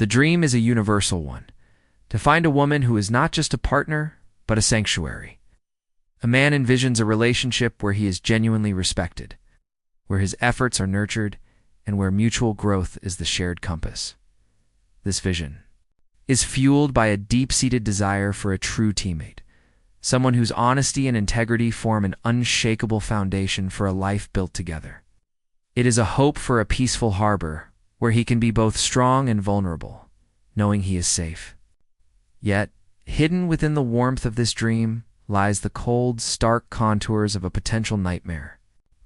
The dream is a universal one: to find a woman who is not just a partner, but a sanctuary. A man envisions a relationship where he is genuinely respected, where his efforts are nurtured, and where mutual growth is the shared compass. This vision is fueled by a deep-seated desire for a true teammate, someone whose honesty and integrity form an unshakable foundation for a life built together. It is a hope for a peaceful harbor where he can be both strong and vulnerable, knowing he is safe. Yet, hidden within the warmth of this dream lies the cold, stark contours of a potential nightmare.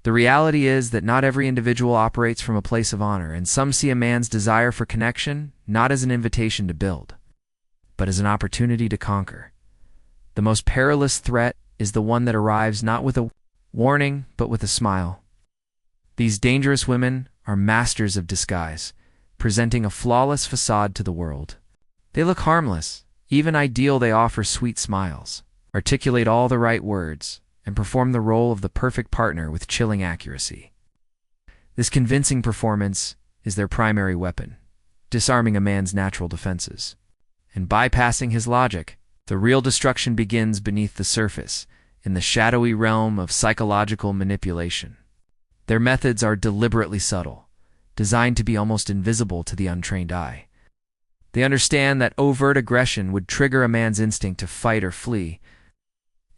The reality is that not every individual operates from a place of honor, and some see a man's desire for connection not as an invitation to build, but as an opportunity to conquer. The most perilous threat is the one that arrives not with a warning, but with a smile. These dangerous women are masters of disguise, presenting a flawless facade to the world. They look harmless, even ideal. They offer sweet smiles, articulate all the right words, and perform the role of the perfect partner with chilling accuracy. This convincing performance is their primary weapon, disarming a man's natural defenses. And bypassing his logic, the real destruction begins beneath the surface, in the shadowy realm of psychological manipulation. Their methods are deliberately subtle, designed to be almost invisible to the untrained eye. They understand that overt aggression would trigger a man's instinct to fight or flee.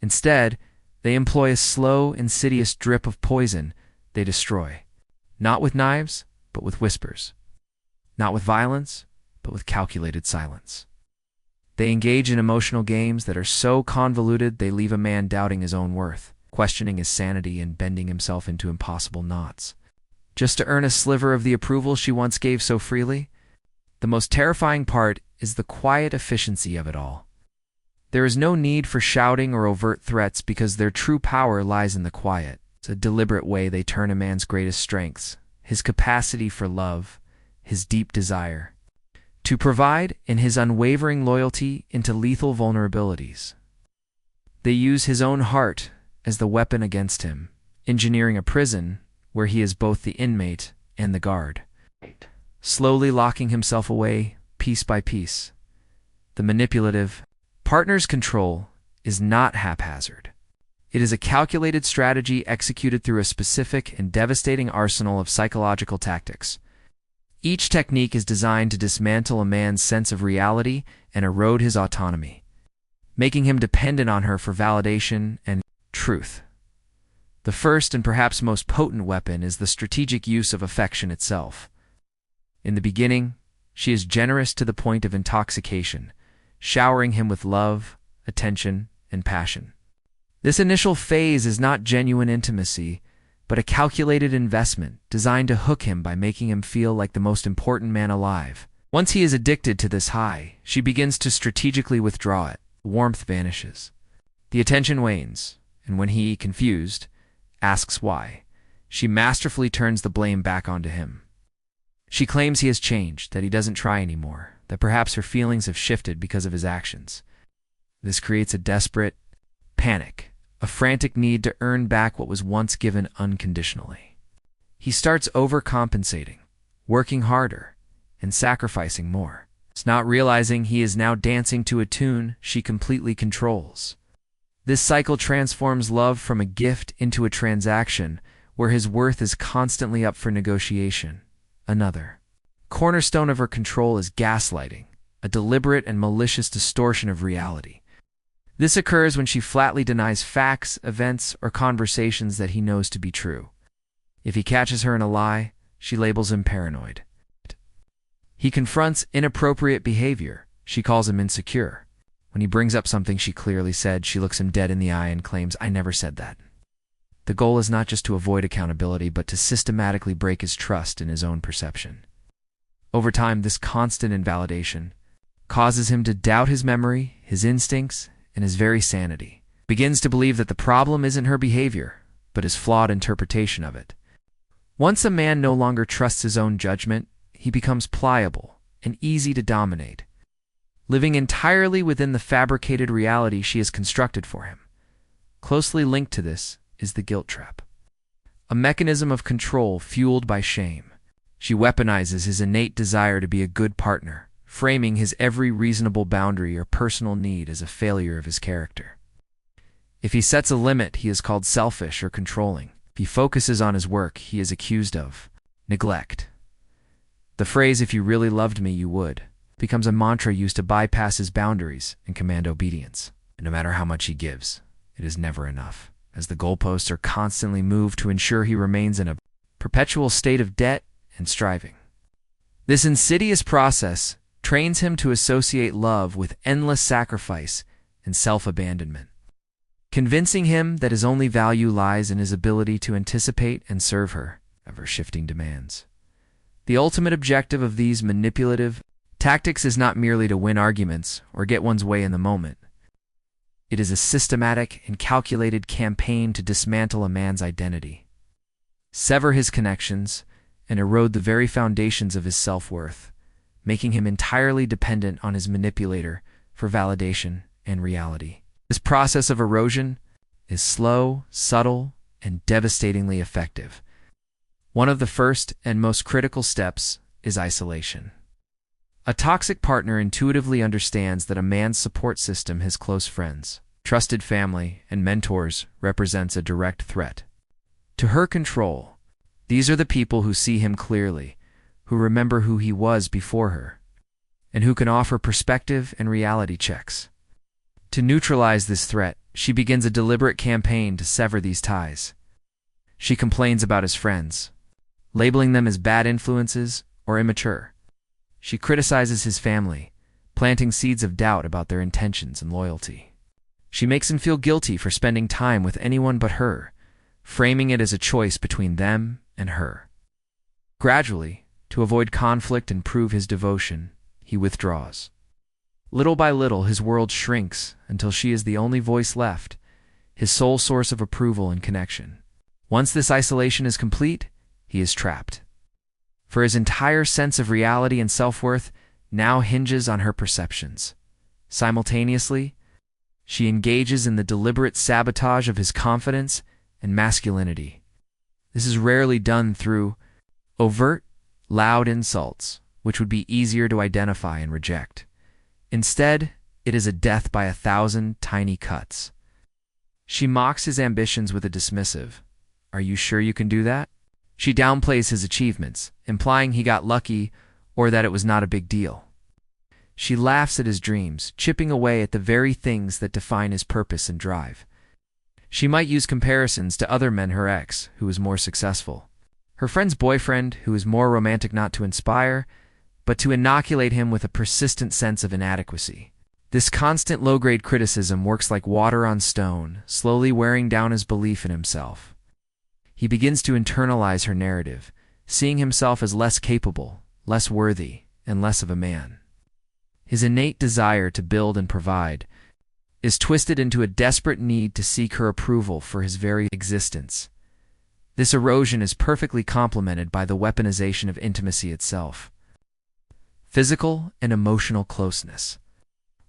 Instead, they employ a slow, insidious drip of poison they destroy, not with knives, but with whispers, not with violence, but with calculated silence. They engage in emotional games that are so convoluted they leave a man doubting his own worth, questioning his sanity, and bending himself into impossible knots, just to earn a sliver of the approval she once gave so freely. The most terrifying part is the quiet efficiency of it all. There is no need for shouting or overt threats because their true power lies in the quiet. It's a deliberate way they turn a man's greatest strengths, his capacity for love, his deep desire to provide, and his unwavering loyalty, into lethal vulnerabilities. They use his own heart as the weapon against him, engineering a prison where he is both the inmate and the guard, slowly locking himself away piece by piece. The manipulative partner's control is not haphazard. It is a calculated strategy executed through a specific and devastating arsenal of psychological tactics. Each technique is designed to dismantle a man's sense of reality and erode his autonomy, making him dependent on her for validation and truth. The first and perhaps most potent weapon is the strategic use of affection itself. In the beginning, she is generous to the point of intoxication, showering him with love, attention, and passion. This initial phase is not genuine intimacy, but a calculated investment designed to hook him by making him feel like the most important man alive. Once he is addicted to this high, she begins to strategically withdraw it. The warmth vanishes. The attention wanes, and when he, confused, asks why, she masterfully turns the blame back onto him. She claims he has changed, that he doesn't try anymore, that perhaps her feelings have shifted because of his actions. This creates a desperate panic, a frantic need to earn back what was once given unconditionally. He starts overcompensating, working harder, and sacrificing more. It's not realizing he is now dancing to a tune she completely controls. This cycle transforms love from a gift into a transaction where his worth is constantly up for negotiation. Another cornerstone of her control is gaslighting, a deliberate and malicious distortion of reality. This occurs when she flatly denies facts, events, or conversations that he knows to be true. If he catches her in a lie, she labels him paranoid. He confronts inappropriate behavior. She calls him insecure. When he brings up something she clearly said, she looks him dead in the eye and claims, "I never said that." The goal is not just to avoid accountability, but to systematically break his trust in his own perception. Over time, this constant invalidation causes him to doubt his memory, his instincts, and his very sanity. Begins to believe that the problem isn't her behavior, but his flawed interpretation of it. Once a man no longer trusts his own judgment, he becomes pliable and easy to dominate, living entirely within the fabricated reality she has constructed for him. Closely linked to this is the guilt trap, a mechanism of control fueled by shame. She weaponizes his innate desire to be a good partner, framing his every reasonable boundary or personal need as a failure of his character. If he sets a limit, he is called selfish or controlling. If he focuses on his work, he is accused of neglect. The phrase, "if you really loved me, you would," becomes a mantra used to bypass his boundaries and command obedience. And no matter how much he gives, it is never enough, as the goalposts are constantly moved to ensure he remains in a perpetual state of debt and striving. This insidious process trains him to associate love with endless sacrifice and self-abandonment, convincing him that his only value lies in his ability to anticipate and serve her ever-shifting demands. The ultimate objective of these manipulative tactics is not merely to win arguments or get one's way in the moment. It is a systematic and calculated campaign to dismantle a man's identity, sever his connections, and erode the very foundations of his self-worth, making him entirely dependent on his manipulator for validation and reality. This process of erosion is slow, subtle, and devastatingly effective. One of the first and most critical steps is isolation. A toxic partner intuitively understands that a man's support system, his close friends, trusted family, and mentors, represents a direct threat to her control. These are the people who see him clearly, who remember who he was before her, and who can offer perspective and reality checks. To neutralize this threat, she begins a deliberate campaign to sever these ties. She complains about his friends, labeling them as bad influences or immature. She criticizes his family, planting seeds of doubt about their intentions and loyalty. She makes him feel guilty for spending time with anyone but her, framing it as a choice between them and her. Gradually, to avoid conflict and prove his devotion, he withdraws. Little by little, his world shrinks until she is the only voice left, his sole source of approval and connection. Once this isolation is complete, he is trapped. For his entire sense of reality and self-worth now hinges on her perceptions. Simultaneously, she engages in the deliberate sabotage of his confidence and masculinity. This is rarely done through overt, loud insults, which would be easier to identify and reject. Instead, it is a death by 1,000 tiny cuts. She mocks his ambitions with a dismissive, "Are you sure you can do that?" She downplays his achievements, implying he got lucky or that it was not a big deal. She laughs at his dreams, chipping away at the very things that define his purpose and drive. She might use comparisons to other men, her ex, who is more successful, her friend's boyfriend, who is more romantic, not to inspire, but to inoculate him with a persistent sense of inadequacy. This constant low-grade criticism works like water on stone, slowly wearing down his belief in himself. He begins to internalize her narrative, seeing himself as less capable, less worthy, and less of a man. His innate desire to build and provide is twisted into a desperate need to seek her approval for his very existence. This erosion is perfectly complemented by the weaponization of intimacy itself. Physical and emotional closeness,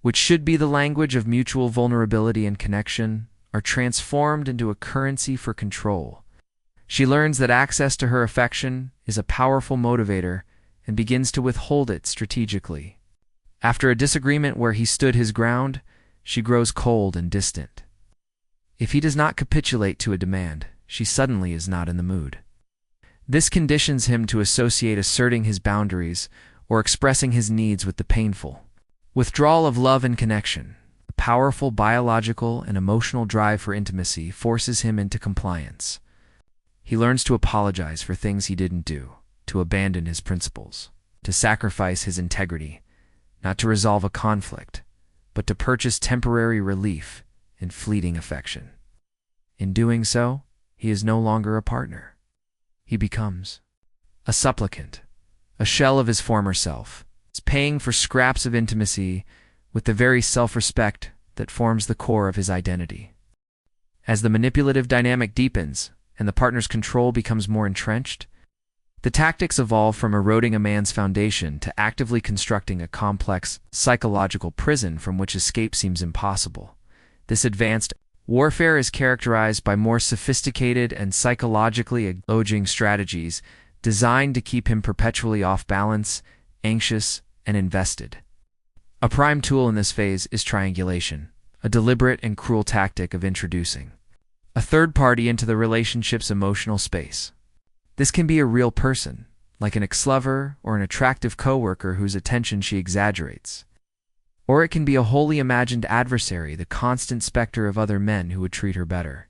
which should be the language of mutual vulnerability and connection, are transformed into a currency for control. She learns that access to her affection is a powerful motivator and begins to withhold it strategically. After a disagreement where he stood his ground, she grows cold and distant. If he does not capitulate to a demand, she suddenly is not in the mood. This conditions him to associate asserting his boundaries or expressing his needs with the painful withdrawal of love and connection. A powerful biological and emotional drive for intimacy forces him into compliance. He learns to apologize for things he didn't do, to abandon his principles, to sacrifice his integrity, not to resolve a conflict, but to purchase temporary relief in fleeting affection. In doing so, he is no longer a partner. He becomes a supplicant, a shell of his former self. It's paying for scraps of intimacy with the very self-respect that forms the core of his identity. As the manipulative dynamic deepens and the partner's control becomes more entrenched, the tactics evolve from eroding a man's foundation to actively constructing a complex psychological prison from which escape seems impossible. This advanced warfare is characterized by more sophisticated and psychologically goading strategies designed to keep him perpetually off balance, anxious, and invested. A prime tool in this phase is triangulation, a deliberate and cruel tactic of introducing a third party into the relationship's emotional space. This can be a real person, like an ex-lover or an attractive coworker whose attention she exaggerates. Or it can be a wholly imagined adversary, the constant specter of other men who would treat her better.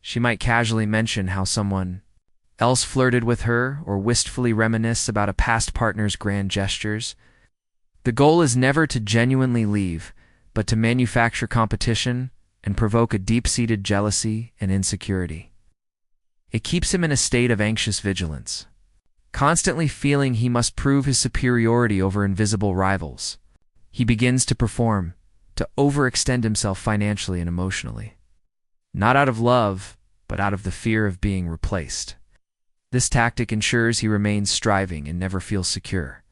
She might casually mention how someone else flirted with her or wistfully reminisce about a past partner's grand gestures. The goal is never to genuinely leave, but to manufacture competition and provoke a deep-seated jealousy and insecurity. It keeps him in a state of anxious vigilance, constantly feeling he must prove his superiority over invisible rivals. He begins to perform, to overextend himself financially and emotionally. Not out of love, but out of the fear of being replaced. This tactic ensures he remains striving and never feels secure,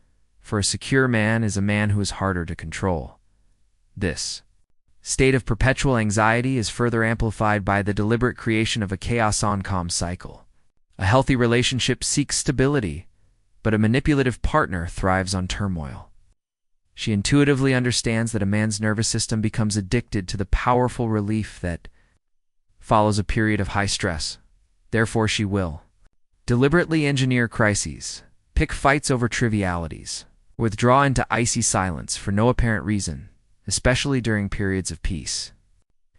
for a secure man is a man who is harder to control. This state of perpetual anxiety is further amplified by the deliberate creation of a chaos-on-calm cycle. A healthy relationship seeks stability, but a manipulative partner thrives on turmoil. She intuitively understands that a man's nervous system becomes addicted to the powerful relief that follows a period of high stress. Therefore, she will deliberately engineer crises, pick fights over trivialities, withdraw into icy silence for no apparent reason, especially during periods of peace.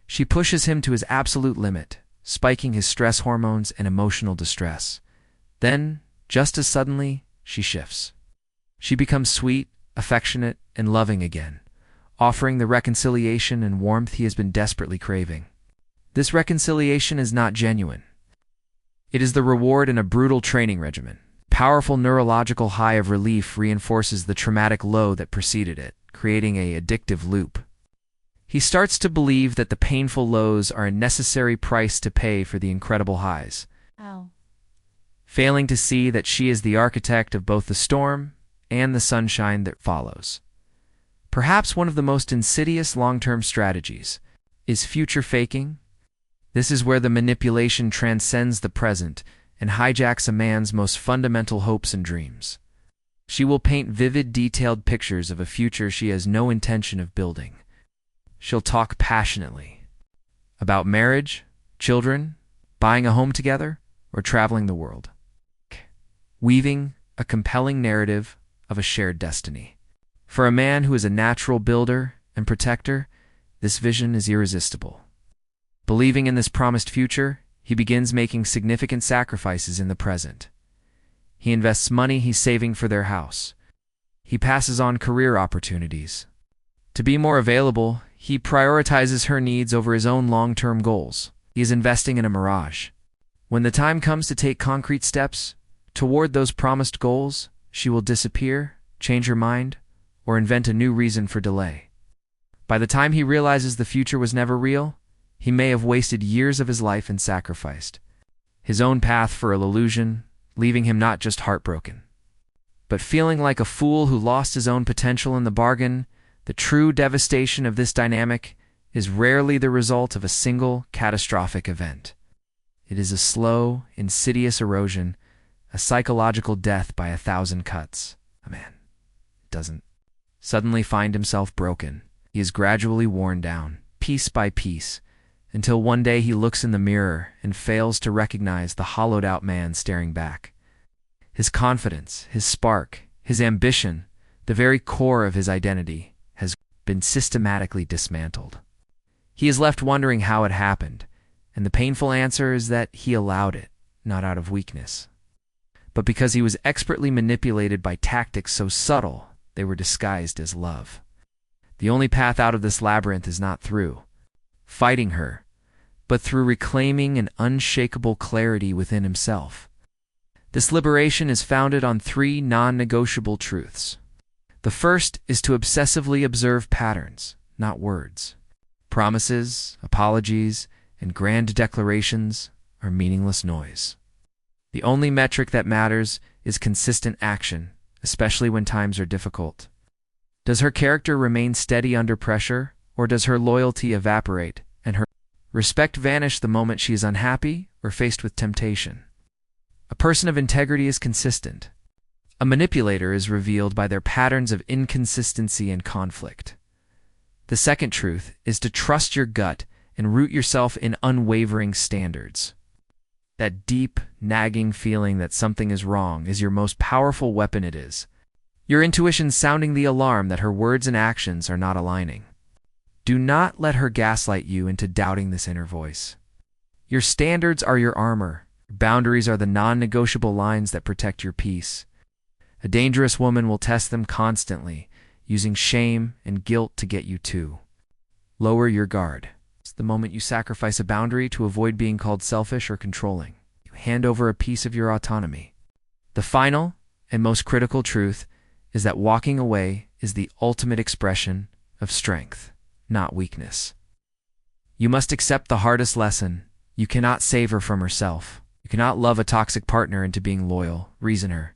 She pushes him to his absolute limit, spiking his stress hormones and emotional distress. Then, just as suddenly, she shifts. She becomes sweet, affectionate, and loving again, offering the reconciliation and warmth he has been desperately craving. This reconciliation is not genuine. It is the reward in a brutal training regimen. Powerful neurological high of relief reinforces the traumatic low that preceded it, creating an addictive loop. He starts to believe that the painful lows are a necessary price to pay for the incredible highs, failing to see that she is the architect of both the storm and the sunshine that follows. Perhaps one of the most insidious long-term strategies is future faking. This is where the manipulation transcends the present and hijacks a man's most fundamental hopes and dreams. She will paint vivid, detailed pictures of a future she has no intention of building. She'll talk passionately about marriage, children, buying a home together, or traveling the world, weaving a compelling narrative of a shared destiny. For a man who is a natural builder and protector, this vision is irresistible. Believing in this promised future, he begins making significant sacrifices in the present. He invests money he's saving for their house. He passes on career opportunities. To be more available, he prioritizes her needs over his own long-term goals. He is investing in a mirage. When the time comes to take concrete steps toward those promised goals, she will disappear, change her mind, or invent a new reason for delay. By the time he realizes the future was never real, he may have wasted years of his life and sacrificed his own path for an illusion, leaving him not just heartbroken, but feeling like a fool who lost his own potential in the bargain. The true devastation of this dynamic is rarely the result of a single catastrophic event. It is a slow, insidious erosion, a psychological death by 1,000 cuts. A man doesn't suddenly find himself broken. He is gradually worn down, piece by piece, until one day he looks in the mirror and fails to recognize the hollowed-out man staring back. His confidence, his spark, his ambition, the very core of his identity, has been systematically dismantled. He is left wondering how it happened, and the painful answer is that he allowed it, not out of weakness, but because he was expertly manipulated by tactics so subtle they were disguised as love. The only path out of this labyrinth is not through fighting her, but through reclaiming an unshakable clarity within himself. This liberation is founded on 3 non-negotiable truths. The first is to obsessively observe patterns, not words. Promises, apologies, and grand declarations are meaningless noise. The only metric that matters is consistent action, especially when times are difficult. Does her character remain steady under pressure, or does her loyalty evaporate and her respect vanish the moment she is unhappy or faced with temptation? A person of integrity is consistent. A manipulator is revealed by their patterns of inconsistency and conflict. The second truth is to trust your gut and root yourself in unwavering standards. That deep, nagging feeling that something is wrong is your most powerful weapon. It is your intuition sounding the alarm that her words and actions are not aligning. Do not let her gaslight you into doubting this inner voice. Your standards are your armor. Your boundaries are the non-negotiable lines that protect your peace. A dangerous woman will test them constantly, using shame and guilt to get you to lower your guard. It's the moment you sacrifice a boundary to avoid being called selfish or controlling. You hand over a piece of your autonomy. The final and most critical truth is that walking away is the ultimate expression of strength, not weakness. You must accept the hardest lesson. You cannot save her from herself. You cannot love a toxic partner into being loyal, reason her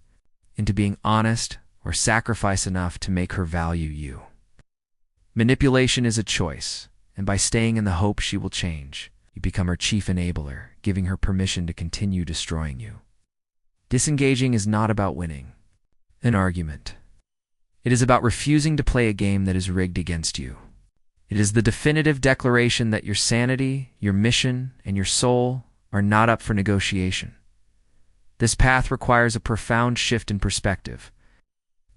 into being honest, or sacrifice enough to make her value you. Manipulation is a choice, and by staying in the hope she will change, you become her chief enabler, giving her permission to continue destroying you. Disengaging is not about winning an argument. It is about refusing to play a game that is rigged against you. It is the definitive declaration that your sanity, your mission, and your soul are not up for negotiation. This path requires a profound shift in perspective.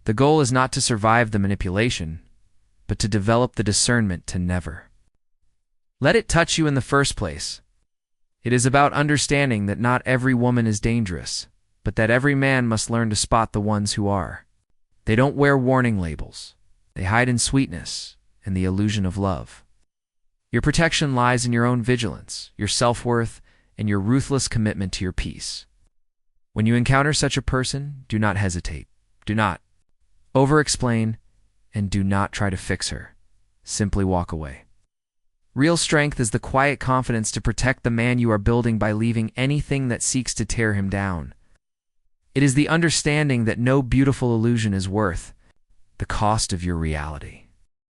The goal is not to survive the manipulation, but to develop the discernment to never let it touch you in the first place. It is about understanding that not every woman is dangerous, but that every man must learn to spot the ones who are. They don't wear warning labels. They hide in sweetness and the illusion of love. Your protection lies in your own vigilance, your self-worth, and your ruthless commitment to your peace. When you encounter such a person, do not hesitate. Do not over-explain, and do not try to fix her. Simply walk away. Real strength is the quiet confidence to protect the man you are building by leaving anything that seeks to tear him down. It is the understanding that no beautiful illusion is worth the cost of your reality.